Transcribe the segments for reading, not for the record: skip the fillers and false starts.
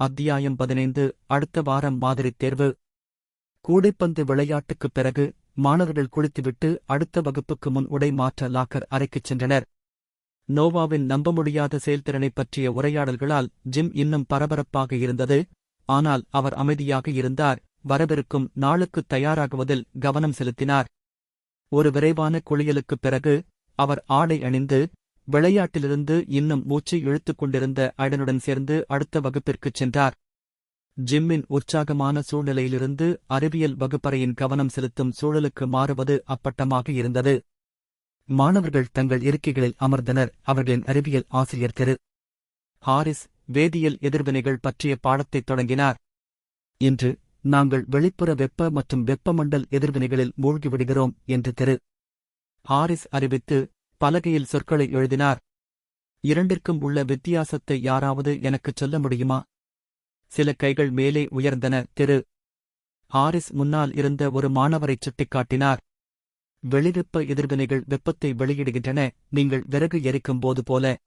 அத்தியாயம் 15 அடுத்த வாரம் மாதிரித் தேர்வு. கூடைப்பந்து விளையாட்டுக்குப் பிறகு மாணவர்கள் குளித்துவிட்டு அடுத்த வகுப்புக்கு முன் உடை மாற்ற லாக்கர் அறைக்குச் சென்றனர். நோவாவின் நம்ப முடியாத செயல்திறனைப் பற்றிய உரையாடல்களால் ஜிம் இன்னும் பரபரப்பாக இருந்தது. ஆனால் அவர் அமைதியாக இருந்தார். வரவிருக்கும் நாளுக்குத் தயாராகுவதில் கவனம் செலுத்தினார். ஒரு விரைவான குளியலுக்குப் பிறகு அவர் ஆடை அணிந்து விளையாட்டிலிருந்து இன்னும் மூச்சு இழுத்துக் கொண்டிருந்த ஐடனுடன் சேர்ந்து அடுத்த வகுப்பிற்குச் சென்றார். ஜிம்மின் உற்சாகமான சூழ்நிலையிலிருந்து அறிவியல் வகுப்பறையின் கவனம் செலுத்தும் சூழலுக்கு மாறுவது அப்பட்டமாக இருந்தது. மாணவர்கள் தங்கள் இருக்கைகளில் அமர்ந்தனர். அவர்களின் அறிவியல் ஆசிரியர் திரு. ஹாரிஸ் வேதியியல் எதிர்வினைகள் பற்றிய பாடத்தைத் தொடங்கினார். இன்று நாங்கள் வெளிப்புற வெப்ப மற்றும் வெப்பமண்டல் எதிர்வினைகளில் மூழ்கிவிடுகிறோம் என்று திரு. ஹாரிஸ் அறிவித்து பலகையில் சொற்களை எழுதினார். இரண்டிற்கும் உள்ள வித்தியாசத்தை யாராவது எனக்குச் சொல்ல முடியுமா? சில கைகள் மேலே உயர்ந்தன. திரு. ஹாரிஸ் முன்னால் இருந்த ஒரு மாணவரைச் சுட்டிக்காட்டினார். வெளிவெப்ப எதிர்வினைகள் வெப்பத்தை வெளியிடுகின்றன, நீங்கள் விறகு எரிக்கும் போது போல.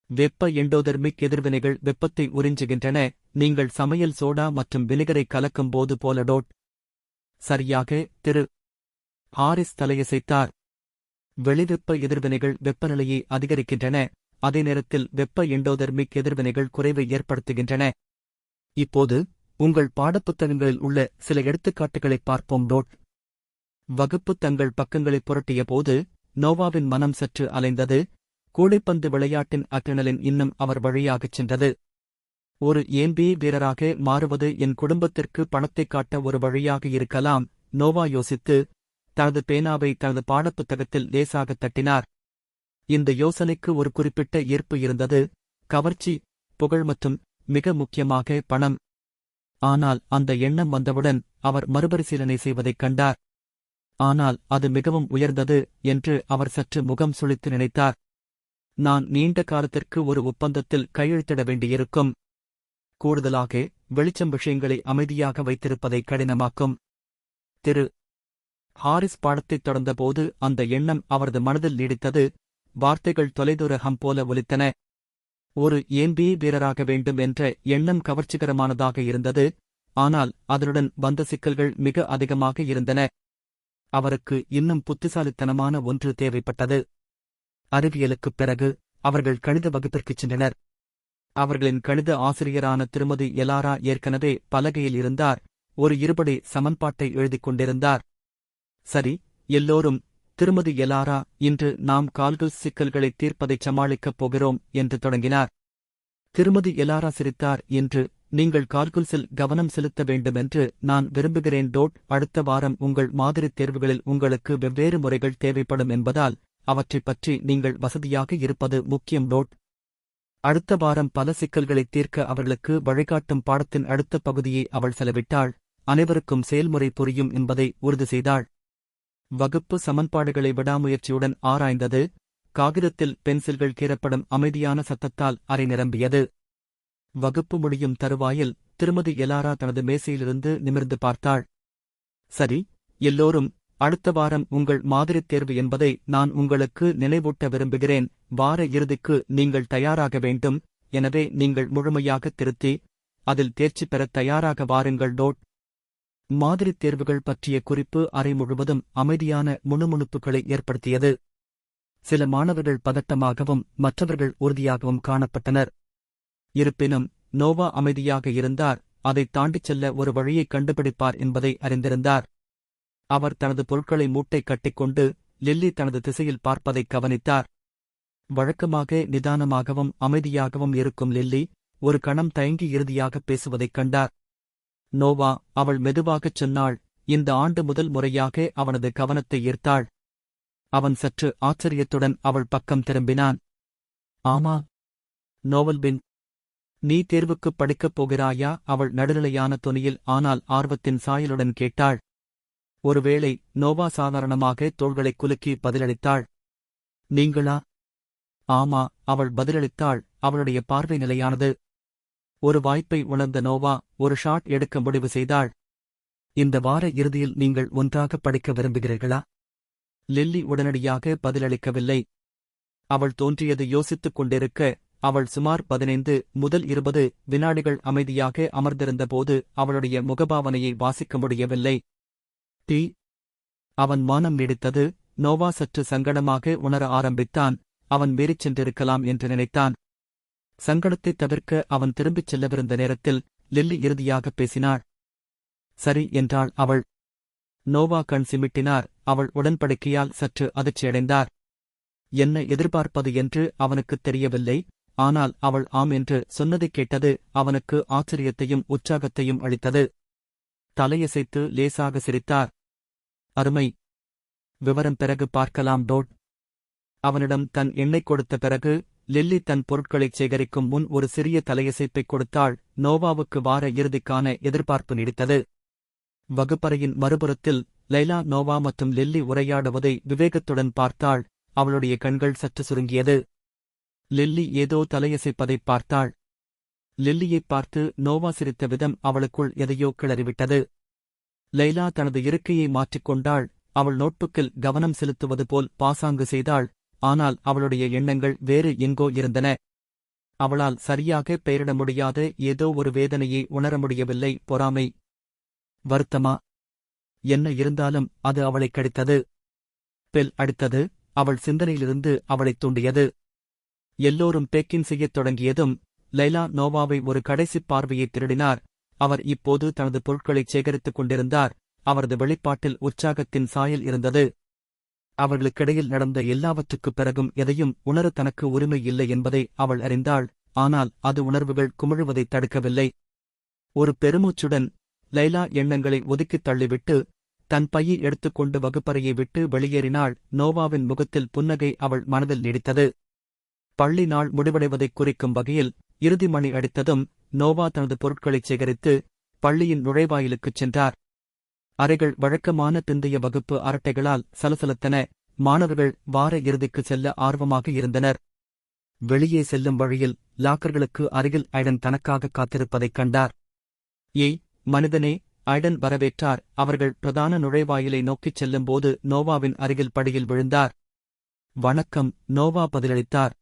வெப்ப எண்டோதெர்மிக் எதிர்வினைகள் வெப்பத்தை உறிஞ்சுகின்றன, நீங்கள் சமையல் சோடா மற்றும் வினிகரை கலக்கும் போது போல. சரியாக, திரு. ஹாரிஸ் தலையசைத்தார். வெளிவெப்ப எதிர்வினைகள் வெப்பநிலையை அதிகரிக்கின்றன, அதே நேரத்தில் வெப்ப எண்டோதெர்மிக் எதிர்வினைகள் குறைவை ஏற்படுத்துகின்றன. இப்போது உங்கள் பாடப்புத்தகங்களில் உள்ள சில எடுத்துக்காட்டுகளைப் பார்ப்போம். வகுப்பு தங்கள் பக்கங்களை புரட்டிய போது நோவாவின் மனம் சற்று அலைந்தது. கூடைப்பந்து விளையாட்டின் அட்ரினலின் இன்னும் அவர் வழியாகச் சென்றது. ஒரு NBA வீரராக மாறுவது என் குடும்பத்திற்கு பணத்தைக் காட்ட ஒரு வழியாக இருக்கலாம், நோவா யோசித்து தனது பேனாவை தனது பாடப்புத்தகத்தில் லேசாகத் தட்டினார். இந்த யோசனைக்கு ஒரு குறிப்பிட்ட ஈர்ப்பு இருந்தது, கவர்ச்சி, புகழ் மற்றும் மிக முக்கியமாக பணம். ஆனால் அந்த எண்ணம் வந்தவுடன் அவர் மறுபரிசீலனை செய்வதைக் கண்டார். ஆனால் அது மிகவும் உயர்ந்தது என்று அவர் சற்று முகம் சுளித்து நினைத்தார். நான் நீண்ட காலத்திற்கு ஒரு ஒப்பந்தத்தில் கையெழுத்திட வேண்டியிருக்கும். கூடுதலாக வெளிச்சம் விஷயங்களை அமைதியாக வைத்திருப்பதை கடினமாக்கும். திரு. ஹாரிஸ் பாடத்தைத் தொடர்ந்தபோது அந்த எண்ணம் அவரது மனதில் நீடித்தது. வார்த்தைகள் தொலைதூர ஹம் போல ஒலித்தன. ஒரு NBA வீரராக வேண்டும் என்ற எண்ணம் கவர்ச்சிகரமானதாக இருந்தது, ஆனால் அதனுடன் வந்த சிக்கல்கள் மிக அதிகமாக இருந்தன. அவருக்கு இன்னும் புத்திசாலித்தனமான ஒன்று தேவைப்பட்டது. அறிவியலுக்குப் பிறகு அவர்கள் கணித வகுப்பிற்குச் சென்றனர். அவர்களின் கணித ஆசிரியரான திருமதி எலாரா ஏற்கனவே பலகையில் இருந்தார். ஒரு இருபடி சமன்பாட்டை எழுதிக் கொண்டிருந்தார். சரி, எல்லோரும், திருமதி எலாரா, இன்று நாம் கால்குலஸ் சிக்கல்களைத் தீர்ப்பதைச் சமாளிக்கப் போகிறோம் என்று தொடங்கினார். திருமதி எலாரா சிரித்தார். இன்று நீங்கள் கால்குலஸில் கவனம் செலுத்த வேண்டுமென்று நான் விரும்புகிறேன். அடுத்த வாரம் உங்கள் மாதிரித் தேர்வுகளில் உங்களுக்கு வெவ்வேறு முறைகள் தேவைப்படும் என்பதால் அவற்றைப் பற்றி நீங்கள் வசதியாக இருப்பது முக்கியம். அடுத்த வாரம் பல சிக்கல்களைத் தீர்க்க அவர்களுக்கு வழிகாட்டும் பாடத்தின் அடுத்த பகுதியை அவள் செலவிட்டாள். அனைவருக்கும் செயல்முறை புரியும் என்பதை உறுதி செய்தாள். வகுப்பு சமன்பாடுகளை விடாமுயற்சியுடன் ஆராய்ந்தது. காகிதத்தில் பென்சில்கள் கீறப்படும் அமைதியான சத்தத்தால் அறை நிரம்பியது. வகுப்பு முடியும் தருவாயில் திருமதி எலாரா தனது மேசையிலிருந்து நிமிர்ந்து பார்த்தாள். சரி, எல்லோரும், அடுத்த வாரம் உங்கள் மாதிரித் தேர்வு என்பதை நான் உங்களுக்கு நினைவூட்ட விரும்புகிறேன். வார இறுதிக்கு நீங்கள் தயாராக வேண்டும், எனவே நீங்கள் முழுமையாக திருத்தி அதில் தேர்ச்சி பெறத் தயாராக வாருங்கள். மாதிரித் தேர்வுகள் பற்றிய குறிப்பு அறை முழுவதும் அமைதியான முணுமுணுப்புகளை ஏற்படுத்தியது. சில மாணவர்கள் பதட்டமாகவும் மற்றவர்கள் உறுதியாகவும் காணப்பட்டனர். இருப்பினும் நோவா அமைதியாக இருந்தார். அதைத் தாண்டிச் செல்ல ஒரு வழியைக் கண்டுபிடிப்பார் என்பதை அறிந்திருந்தார். அவர் தனது பொருட்களை மூட்டை கட்டிக்கொண்டு லில்லி தனது திசையில் பார்ப்பதைக் கவனித்தார். வழக்கமாக நிதானமாகவும் அமைதியாகவும் இருக்கும் லில்லி ஒரு கணம் தயங்கி இறுதியாகப் பேசுவதைக் கண்டார். நோவா, அவள் மெதுவாகச் சொன்னாள். இந்த ஆண்டு முதல் முறையாக அவனது கவனத்தை ஈர்த்தாள். அவன் சற்று ஆச்சரியத்துடன் அவள் பக்கம் திரும்பினான். ஆமா, நோவல்பின், நீ தேர்வுக்குப் படிக்கப் போகிறாயா? அவள் நடுநிலையான தொனியில் ஆனால் ஆர்வத்தின் சாயலுடன் கேட்டாள். ஒருவேளை, நோவா சாதாரணமாக தோள்களைக் குலுக்கி பதிலளித்தாள். நீங்களா? ஆமா, அவள் பதிலளித்தாள். அவளுடைய பார்வை நிலையானது. ஒரு வாய்ப்பை உணர்ந்த நோவா ஒரு ஷாட் எடுக்க முடிவு செய்தாள். இந்த வார இறுதியில் நீங்கள் ஒன்றாக படிக்க விரும்புகிறீர்களா? லில்லி உடனடியாக பதிலளிக்கவில்லை. அவள் தோன்றியது யோசித்துக் கொண்டிருக்க அவள் சுமார் 15 முதல் 20 வினாடிகள் அமைதியாக அமர்ந்திருந்தபோது அவளுடைய முகபாவனையை வாசிக்க முடியவில்லை. டி. அவன் மானம் நீடித்தது. நோவா சற்று சங்கடமாக உணர ஆரம்பித்தான். அவன் மீறிச் சென்றிருக்கலாம் என்று நினைத்தான். சங்கடத்தைத் தவிர்க்க அவன் திரும்பிச் செல்லவிருந்த நேரத்தில் லில்லி இறுதியாகப் பேசினாள். சரி என்றாள் அவள். நோவா கண் சிமிட்டினார். அவள் உடன்படிக்கையால் சற்று அதிர்ச்சியடைந்தார். என்ன எதிர்பார்ப்பது என்று அவனுக்குத் தெரியவில்லை. ஆனால் அவள் ஆம் என்று சொன்னதைக் கேட்டது அவனுக்கு ஆச்சரியத்தையும் உற்சாகத்தையும் அளித்தது. தலையசைத்து லேசாக சிரித்தார். அருமை. விவரம் பிறகு பார்க்கலாம் டோட். அவனிடம் தன் எண்ணெய் கொடுத்த பிறகு லில்லி தன் பொருட்களைச் சேகரிக்கும் முன் ஒரு சிறிய தலையசைப்பைக் கொடுத்தாள். நோவாவுக்கு வார இறுதிக்கான எதிர்பார்ப்பு நீடித்தது. வகுப்பறையின் மறுபுறத்தில் லைலா நோவா மற்றும் லில்லி உரையாடுவதை விவேகத்துடன் பார்த்தாள். அவளுடைய கண்கள் சற்று சுருங்கியது. லில்லி ஏதோ தலையசைப்பதைப் பார்த்தாள். லில்லியைப் பார்த்து நோவா சிரித்த விதம் அவளுக்குள் எதையோ கிளறிவிட்டது. லைலா தனது இருக்கையை மாற்றிக்கொண்டாள். அவள் நோட்புக்கில் கவனம் செலுத்துவது போல் பாசாங்கு செய்தாள். ஆனால் அவளுடைய எண்ணங்கள் வேறு எங்கோ இருந்தன. அவளால் சரியாக பெயரிட முடியாத ஏதோ ஒரு வேதனையை உணர முடியவில்லை. பொறாமை, வருத்தமா, என்ன இருந்தாலும் அது அவளைக் கடித்தது. பெல் அடித்தது. அவள் சிந்தனையிலிருந்து அவளைத் தூண்டியது. எல்லோரும் பேக்கிங் செய்யத் தொடங்கியதும் லைலா நோவாவை ஒரு கடைசிப் பார்வையைத் திருடினார். அவர் இப்போது தனது பொருட்களைச் சேகரித்துக் கொண்டிருந்தார். அவரது வெளிப்பாட்டில் உற்சாகத்தின் சாயல் இருந்தது. அவர்களுக்கிடையில் நடந்த எல்லாவற்றுக்குப் பிறகும் எதையும் உணர தனக்கு உரிமை இல்லை என்பதை அவள் அறிந்தாள். ஆனால் அது உணர்வுகள் குமிழுவதைத் தடுக்கவில்லை. ஒரு பெருமூச்சுடன் லைலா எண்ணங்களை ஒதுக்கித் தள்ளிவிட்டு தன் பையை எடுத்துக்கொண்டு வகுப்பறையை விட்டு வெளியேறினாள். நோவாவின் முகத்தில் புன்னகை அவள் மனதில் நீடித்தது. பள்ளி நாள் முடிவடைவதைக் குறிக்கும் வகையில் இறுதி மணி அடித்ததும் நோவா தனது பொருட்களைச் சேகரித்து பள்ளியின் நுழைவாயிலுக்குச் சென்றார். அறைகள் வழக்கமான பிந்தைய வகுப்பு அரட்டைகளால் சலசலத்தன. மாணவர்கள் வார இறுதிக்கு செல்ல ஆர்வமாக இருந்தனர். வெளியே செல்லும் வழியில் லாக்கர்களுக்கு அருகில் ஐடன் தனக்காக காத்திருப்பதைக் கண்டார். ஏய் மனிதனே, ஐடன் வரவேற்றார். அவர்கள் பிரதான நுழைவாயிலை நோக்கிச் செல்லும்போது நோவாவின் அருகில் படியில் விழுந்தார். வணக்கம், நோவா பதிலளித்தார்.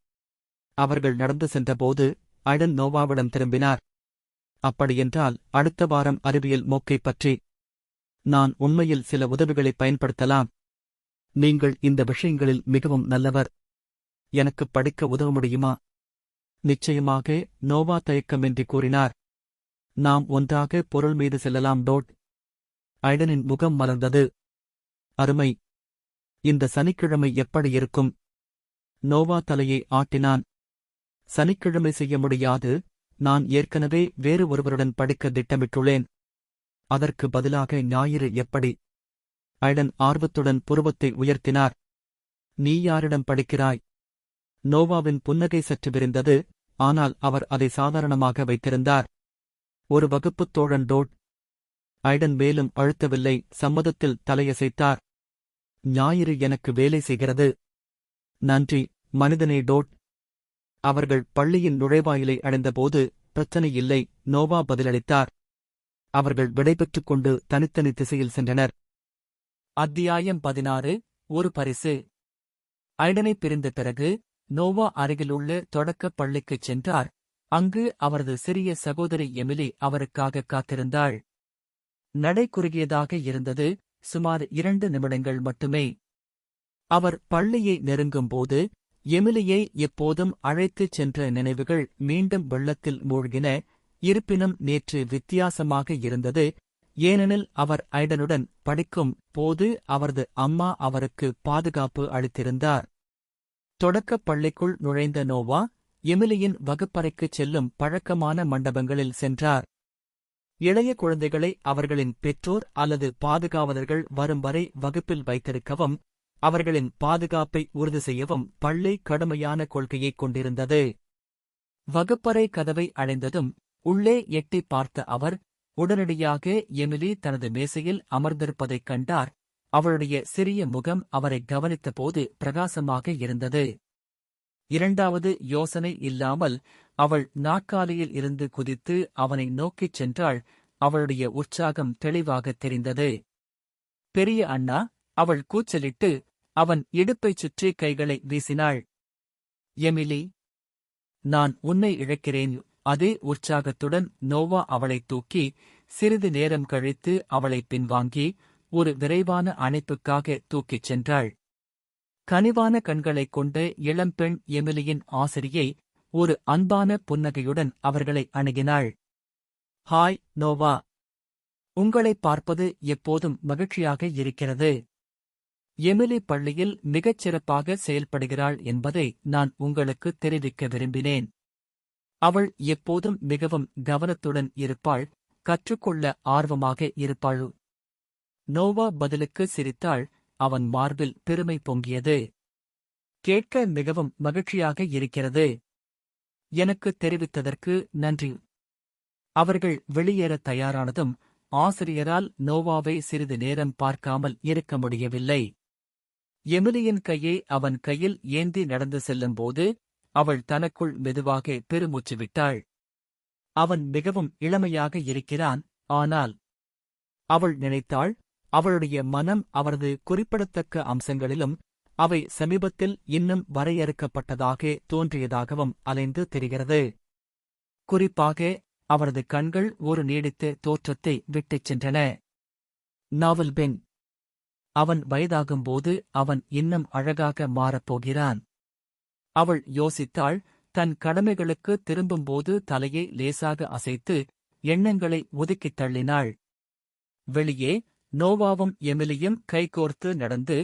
அவர்கள் நடந்து சென்றபோது ஐடன் நோவாவிடம் திரும்பினார். அப்படியென்றால் அடுத்த வாரம் அறிவியல் மோக்கைப் பற்றி நான் உண்மையில் சில உதவிகளைப் பயன்படுத்தலாம். நீங்கள் இந்த விஷயங்களில் மிகவும் நல்லவர். எனக்கு படிக்க உதவ முடியுமா? நிச்சயமாக, நோவா தயக்கமின்றி கூறினார். நாம் ஒன்றாக பொருள் மீது செல்லலாம் டோட். ஐடனின் முகம் மலர்ந்தது. அருமை. இந்த சனிக்கிழமை எப்படி இருக்கும்? நோவா தலையை ஆட்டினான். சனிக்கிழமை செய்ய முடியாது. நான் ஏற்கனவே வேறு ஒருவருடன் படிக்க திட்டமிட்டுள்ளேன். அதற்கு பதிலாக ஞாயிறு எப்படி? ஐடன் ஆர்வத்துடன் புருவத்தை உயர்த்தினார். நீ யாரிடம் படிக்கிறாய்? நோவாவின் புன்னகை சற்று விரிந்தது. ஆனால் அவர் அதை சாதாரணமாக வைத்திருந்தார். ஒரு வகுப்புத் தோழன் டோட். ஐடன் மேலும் அழுத்தவில்லை. சம்மதத்தில் தலையசைத்தார். ஞாயிறு எனக்கு வேலை செய்கிறது. நன்றி மனிதனே டோட். அவர்கள் பள்ளியின் நுழைவாயிலை அடைந்தபோது பிரச்சனை இல்லை, நோவா பதிலளித்தார். அவர்கள் விடைபெற்றுக் கொண்டு தனித்தனி திசையில் சென்றனர். அத்தியாயம் 16. ஒரு பரிசு. ஐடனை பிரிந்த பிறகு நோவா அருகிலுள்ள தொடக்கப் பள்ளிக்குச் சென்றார். அங்கு அவரது சிறிய சகோதரி எமிலி அவருக்காக காத்திருந்தாள். நடை குறுகியதாக இருந்தது. சுமார் 2 நிமிடங்கள் மட்டுமே. அவர் பள்ளியை நெருங்கும்போது எமிலியை எப்போதும் அழைத்துச் சென்ற நினைவுகள் மீண்டும் வெள்ளத்தில் மூழ்கின. இருப்பினும் நேற்று வித்தியாசமாக இருந்தது. ஏனெனில் அவர் ஐடனுடன் படிக்கும் போது அவரது அம்மா அவருக்கு பாதுகாப்பு அளித்திருந்தார். தொடக்கப் பள்ளிக்குள் நுழைந்த நோவா எமிலியின் வகுப்பறைக்குச் செல்லும் பழக்கமான மண்டபங்களில் சென்றார். இளைய குழந்தைகளை அவர்களின் பெற்றோர் அல்லது பாதுகாவலர்கள் வரும் வரை வகுப்பில் வைத்திருக்கவும் அவர்களின் பாதுகாப்பை உறுதி செய்யவும் பள்ளி கடுமையான கொள்கையைக் கொண்டிருந்தது. வகுப்பறை கதவை அடைந்ததும் உள்ளே எட்டிப் பார்த்த அவர் உடனடியாக எமிலி தனது மேசையில் அமர்ந்திருப்பதைக் கண்டார். அவளுடைய சிறிய முகம் அவரை கவனித்தபோது பிரகாசமாக இருந்தது. இரண்டாவது யோசனை இல்லாமல் அவள் நாற்காலியில் இருந்து குதித்து அவனை நோக்கிச் சென்றாள். அவளுடைய உற்சாகம் தெளிவாகத் தெரிந்தது. பெரிய அண்ணா, அவள் கூச்சலிட்டு அவன் இடுப்பைச் சுற்றி கைகளை வீசினாள். எமிலி, நான் உன்னை இழக்கிறேன். அதே உற்சாகத்துடன் நோவா அவளைத் தூக்கி, சிறிது நேரம் கழித்து அவளை பின்வாங்கி, ஒரு விரைவான அணைப்புக்காக தூக்கிச் சென்றாள். கனிவான கண்களைக் கொண்ட இளம்பெண் எமிலியின் ஆசிரியை ஒரு அன்பான புன்னகையுடன் அவர்களை அணுகினாள். ஹாய் நோவா, உங்களைப் பார்ப்பது எப்போதும் மகிழ்ச்சியாக இருக்கிறது. எமிலி பள்ளியில் மிகச் சிறப்பாக செயல்படுகிறாள் என்பதை நான் உங்களுக்கு தெரிவிக்க விரும்பினேன். அவள் எப்போதும் மிகவும் கவனத்துடன் இருப்பாள், கற்றுக்கொள்ள ஆர்வமாக இருப்பாள். நோவா பதிலுக்கு சிரித்தாள். அவன் மார்பில் பெருமை பொங்கியது. கேட்க மிகவும் மகிழ்ச்சியாக இருக்கிறது. எனக்கு தெரிவித்ததற்கு நன்றி. அவர்கள் வெளியேறத் தயாரானதும் ஆசிரியரால் நோவாவை சிறிது நேரம் பார்க்காமல் இருக்க முடியவில்லை. எமிலியின் கையை அவன் கையில் ஏந்தி நடந்து செல்லும்போது அவள் தனக்குள் மெதுவாக பெருமூச்சு விட்டாள். அவன் மிகவும் இளமையாக இருக்கிறான். ஆனால் அவள் நினைத்தாள், அவளுடைய மனம் அவரது குறிப்பிடத்தக்க அம்சங்களிலும் அவை சமீபத்தில் இன்னும் வரையறுக்கப்பட்டதாக தோன்றியதாகவும் அலைந்து தெரிகிறது. குறிப்பாக அவரது கண்கள் ஒரு நீடித்த தோற்றத்தை விட்டுச் சென்றன. நாவல் பெண். அவன் வயதாகும்போது அவன் இன்னும் அழகாக மாறப்போகிறான். அவள் யோசித்தாள். தன் கடமைகளுக்கு திரும்பும்போது தலையை லேசாக அசைத்து எண்ணங்களை ஒதுக்கித் தள்ளினாள். வெளியே நோவாவும் எமிலியும் கைகோர்த்து நடந்து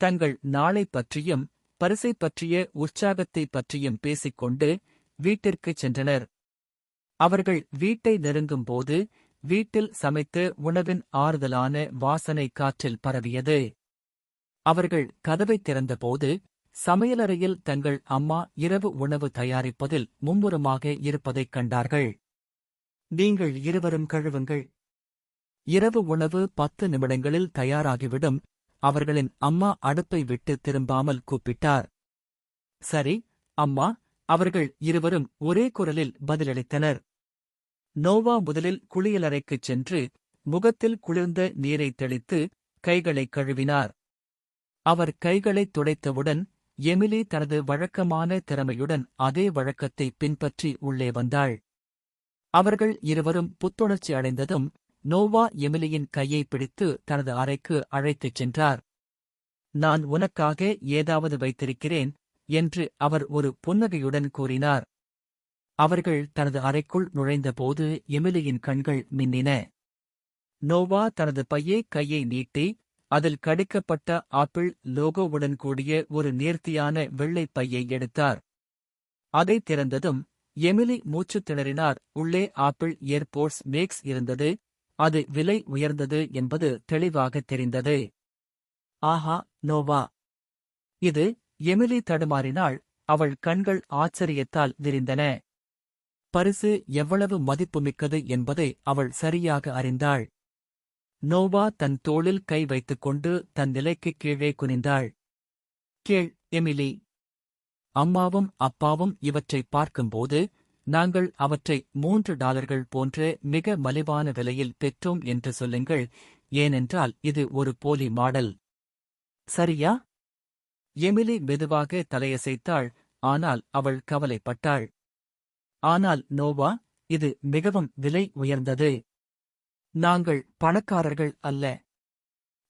தங்கள் நாளை பற்றியும் பரிசை பற்றிய உற்சாகத்தைப் பற்றியும் பேசிக்கொண்டு வீட்டிற்குச் சென்றனர். அவர்கள் வீட்டை நெருங்கும்போது வீட்டில் சமைத்த உணவின் ஆறுதலான வாசனை காற்றில் பரவியது. அவர்கள் கதவைத் திறந்தபோது சமையலறையில் தங்கள் அம்மா இரவு உணவு தயாரிப்பதில் மும்முரமாக இருப்பதைக் கண்டார்கள். நீங்கள் இருவரும் கழுவுங்கள். இரவு உணவு 10 நிமிடங்களில் தயாராகிவிடும். அவர்களின் அம்மா அடுப்பை விட்டு திரும்பாமல் கூப்பிட்டார். சரி அம்மா, அவர்கள் இருவரும் ஒரே குரலில் பதிலளித்தனர். நோவா முதலில் குளியலறைக்குச் சென்று முகத்தில் குளிர்ந்த நீரை தெளித்து கைகளைக் கழுவினார். அவர் கைகளைத் துடைத்தவுடன் எமிலி தனது வழக்கமான திறமையுடன் அதே வழக்கத்தை பின்பற்றி உள்ளே வந்தாள். அவர்கள் இருவரும் புத்துணர்ச்சி அடைந்ததும் நோவா எமிலியின் கையை பிடித்து தனது அறைக்கு அழைத்துச் சென்றார். நான் உனக்காக ஏதாவது வைத்திருக்கிறேன் என்று அவர் ஒரு புன்னகையுடன் கூறினார். அவர்கள் தனது அறைக்குள் நுழைந்தபோது எமிலியின் கண்கள் மின்னின. நோவா தனது கையை நீட்டி அதில் கடிக்கப்பட்ட ஆப்பிள் லோகோவுடன் கூடிய ஒரு நேர்த்தியான வெள்ளைப் பையை எடுத்தார். அதைத் திறந்ததும் எமிலி மூச்சுத் திணறினார். உள்ளே ஆப்பிள் ஏர்போர்ட்ஸ் மேக்ஸ் இருந்தது. அது விலை உயர்ந்தது என்பது தெளிவாகத் தெரிந்தது. ஆஹா நோவா, இது! எமிலி தடுமாறினாள். அவள் கண்கள் ஆச்சரியத்தால் விரிந்தன. பரிசு எவ்வளவு மதிப்புமிக்கது என்பதை அவள் சரியாக அறிந்தாள். நோவா தன் தோளில் கை வைத்துக் கொண்டு தன் நிலைக்குக் கீழே குனிந்தாள். கேள் எமிலி, அம்மாவும் அப்பாவும் இவற்றைப் பார்க்கும்போது நாங்கள் அவற்றை $3 போன்ற மிக மலிவான விலையில் பெற்றோம் என்று சொல்லுங்கள். ஏனென்றால் இது ஒரு போலி மாடல். சரியா? எமிலி மெதுவாக தலையசைத்தாள். ஆனால் அவள் கவலைப்பட்டாள். ஆனால் நோவா, இது மிகவும் விலை உயர்ந்தது. நாங்கள் பணக்காரர்கள் அல்ல.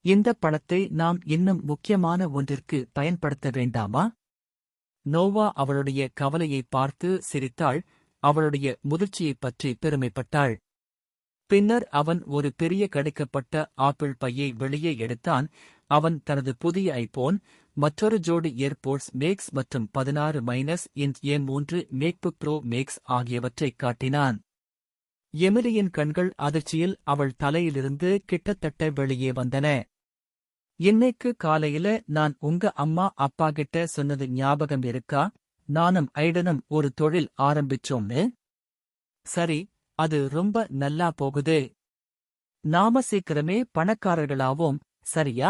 இந்த பணத்தை நாம் இன்னும் முக்கியமான ஒன்றிற்கு பயன்படுத்த வேண்டாமா? நோவா அவளுடைய கவலையைப் பார்த்து சிரித்தாள். அவளுடைய முதிர்ச்சியைப் பற்றி பெருமைப்பட்டாள். பின்னர் அவன் ஒரு பெரிய கடிக்கப்பட்ட ஆப்பிள் பையை வெளியே எடுத்தான். அவன் தனது புதிய ஐபோன், மற்றொரு ஜோடி ஏர்போர்ட்ஸ் மேக்ஸ் மற்றும் 16-இன்ச் A3 மேக்புக் ப்ரோ மேக்ஸ் ஆகியவற்றைக் காட்டினான். எமிலியின் கண்கள் அதிர்ச்சியில் அவள் தலையிலிருந்து கிட்டத்தட்ட வெளியே வந்தன. இன்னைக்கு காலையில நான் உங்க அம்மா அப்பா கிட்ட சொன்னது ஞாபகம் இருக்கா? நானும் ஐடனும் ஒரு தொழில் ஆரம்பிச்சோம்னு. சரி, அது ரொம்ப நல்லா போகுது. நாம சீக்கிரமே பணக்காரர்களாவோம், சரியா?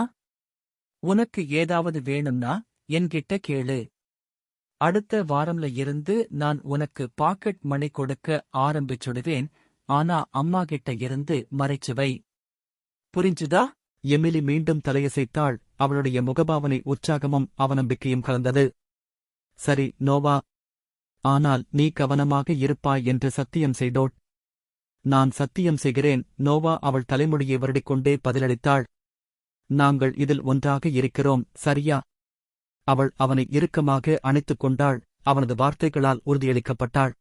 உனக்கு ஏதாவது வேணும்னா என்கிட்ட கேளு. அடுத்த வாரம்ல இருந்து நான் உனக்கு பாக்கெட் மணி கொடுக்க ஆரம்பிச்சுடுவேன். ஆனா அம்மா கிட்ட இருந்து மறைச்சு வை. புரிஞ்சுதா? எமிலி மீண்டும் தலையசைத்தாள். அவளுடைய முகபாவனை உற்சாகமும் அவநம்பிக்கையும் கலந்தது. சரி நோவா, ஆனால் நீ கவனமாக இருப்பாய் என்று சத்தியம் செய்தோட். நான் சத்தியம் செய்கிறேன். நோவா அவள் தலைமுடியை வருடிக்கொண்டே பதிலளித்தாள். நாங்கள் இதில் ஒன்றாக இருக்கிறோம், சரியா? அவள் அவனை இறுக்கமாக அணைத்துக் கொண்டாள். அவனது வார்த்தைகளால் உறுதியளிக்கப்பட்டாள்.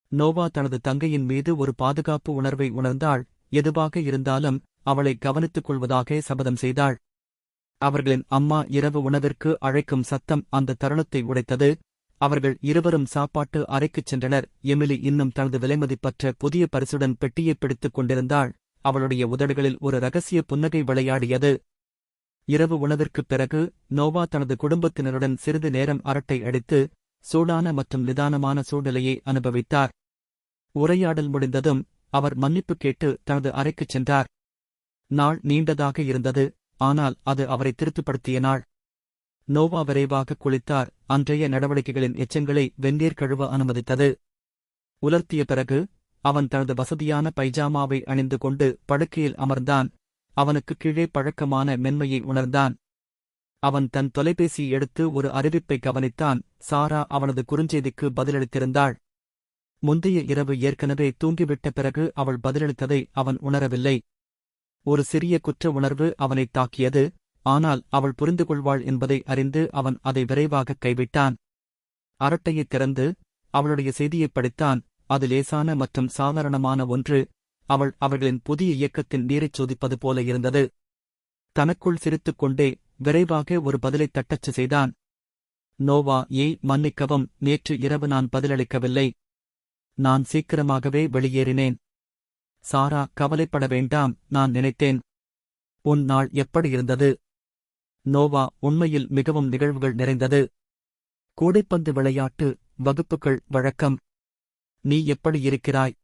நோவா தனது தங்கையின் மீது ஒரு பாதுகாப்பு உணர்வை உணர்ந்தாள். எதுவாக இருந்தாலும் அவளை கவனித்துக் கொள்வதாக சபதம் செய்தாள். அவர்களின் அம்மா இரவு உணவிற்கு அழைக்கும் சத்தம் அந்த தருணத்தை உடைத்தது. அவர்கள் இருவரும் சாப்பாட்டு அறைக்குச் சென்றனர். எமிலி இன்னும் தனது விலைமதிப்பற்ற புதிய பரிசுடன் பெட்டியை பிடித்துக் கொண்டிருந்தாள். அவளுடைய உதடுகளில் ஒரு ரகசிய புன்னகை விளையாடியது. இரவு உணவிற்குப் பிறகு நோவா தனது குடும்பத்தினருடன் சிறிது நேரம் அரட்டை அடித்து சூடான மற்றும் நிதானமான சூழ்நிலையை அனுபவித்தார். உரையாடல் முடிந்ததும் அவர் மன்னிப்பு கேட்டு தனது அறைக்குச் சென்றார். நாள் நீண்டதாக இருந்தது, ஆனால் அது அவரை திருப்திப்படுத்திய நாள். நோவா விரைவாக குளித்தார். அன்றைய நடவடிக்கைகளின் எச்சங்களை வெந்நீர் கழுவ அனுமதித்தது. உலர்த்திய பிறகு அவன் தனது வசதியான பைஜாமாவை அணிந்து கொண்டு படுக்கையில் அமர்ந்தான். அவனுக்கு கீழே பழக்கமான மென்மையை உணர்ந்தான். அவன் தன் தொலைபேசியை எடுத்து ஒரு அறிவிப்பை கவனித்தான். சாரா அவனது குறுஞ்செய்திக்கு பதிலளித்திருந்தாள். முந்தைய இரவு ஏற்கனவே தூங்கிவிட்ட பிறகு அவள் பதிலளித்ததை அவன் உணரவில்லை. ஒரு சிறிய குற்ற உணர்வு அவனைத் தாக்கியது, ஆனால் அவள் புரிந்து கொள்வாள் என்பதை அறிந்து அவன் அதை விரைவாகக் கைவிட்டான். அரட்டையைத் திறந்து அவளுடைய செய்தியைப் படித்தான். அது லேசான மற்றும் சாதாரணமான ஒன்று. அவள் அவர்களின் புதிய இயக்கத்தின் நீரைச் சோதிப்பது போல இருந்தது. தனக்குள் சிரித்துக் கொண்டே விரைவாக ஒரு பதிலைத் தட்டச்சு செய்தான். நோவா, ஏய், மன்னிக்கவும், நேற்று இரவு நான் பதிலளிக்கவில்லை. நான் சீக்கிரமாகவே வெளியேறினேன். சாரா, கவலைப்பட வேண்டாம், நான் நினைத்தேன். உன் நாள் எப்படி இருந்தது? நோவா, உண்மையில் மிகவும் நிகழ்வுகள் நிறைந்தது. கூடைப்பந்து விளையாட்டு, வகுப்புகள், வழக்கம். நீ எப்படி இருக்கிறாய்?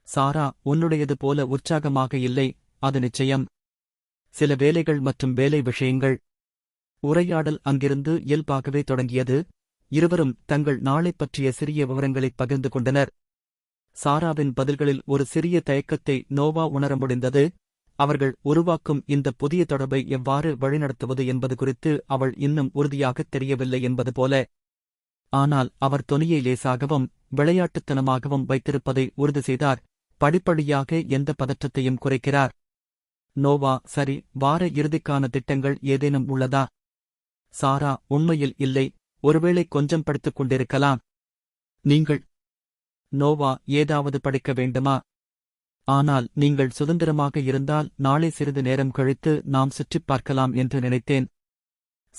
சாரா, உன்னுடையது போல உற்சாகமாக இல்லை, அது நிச்சயம். சில வேலைகள் மற்றும் வேலை விஷயங்கள். உரையாடல் அங்கிருந்து இயல்பாகவே தொடங்கியது. இருவரும் தங்கள் நாளைப் பற்றிய சிறிய விவரங்களைப் பகிர்ந்து கொண்டனர். சாராவின் பதில்களில் ஒரு சிறிய தயக்கத்தை நோவா உணர முடிந்தது. அவர்கள் உருவாக்கும் இந்த புதிய தொடர்பை எவ்வாறு வழிநடத்துவது என்பது குறித்து அவள் இன்னும் உறுதியாகத் தெரியவில்லை என்பது போல. ஆனால் அவர் தொனியை லேசாகவும் விளையாட்டுத்தனமாகவும் வைத்திருப்பதை உறுதி செய்தார். படிப்படியாக எந்த பதற்றத்தையும் குறைக்கிறார். நோவா, சரி, வார இறுதிக்கான திட்டங்கள் ஏதேனும் உள்ளதா? சாரா, உண்மையில் இல்லை, ஒருவேளை கொஞ்சம் படித்துக் கொண்டிருக்கலாம். நீங்கள்? நோவா, ஏதாவது படிக்க வேண்டுமா? ஆனால் நீங்கள் சுதந்திரமாக இருந்தால் நாளை சிறிது நேரம் கழித்து நாம் சுற்றிப் பார்க்கலாம் என்று நினைத்தேன்.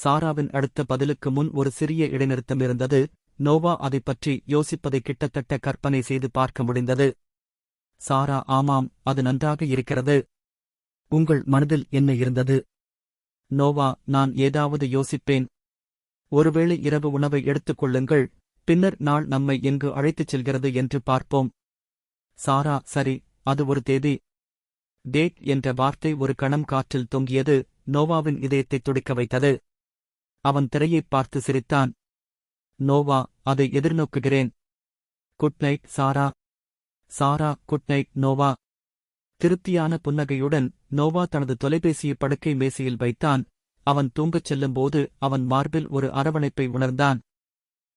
சாராவின் அடுத்த பதிலுக்கு முன் ஒரு சிறிய இடைநிறுத்தம் இருந்தது. நோவா அதைப் பற்றி யோசிப்பதை கிட்டத்தட்ட கற்பனை செய்து பார்க்க முடிந்தது. சாரா, ஆமாம், அது நன்றாக இருக்கிறது. உங்கள் மனதில் என்ன இருந்தது? நோவா, நான் ஏதாவது யோசிப்பேன். ஒருவேளை இரவு உணவை எடுத்துக் கொள்ளுங்கள், பின்னர் நாள் நம்மை எங்கு அழைத்துச் செல்கிறது என்று பார்ப்போம். சாரா, சரி, அது ஒரு தேதி. டேட் என்ற வார்த்தை ஒரு கணம் காற்றில் தொங்கியது. நோவாவின் இதயத்தைத் துடிக்க வைத்தது. அவன் திரையைப் பார்த்து சிரித்தான். நோவா, அதை எதிர்நோக்குகிறேன். குட் நைட், சாரா. சாரா, குட் நைட், நோவா. திருப்தியான புன்னகையுடன் நோவா தனது தொலைபேசியை படுக்கை மேசையில் வைத்தான். அவன் தூங்கச் செல்லும்போது அவன் மார்பில் ஒரு அரவணைப்பை உணர்ந்தான்.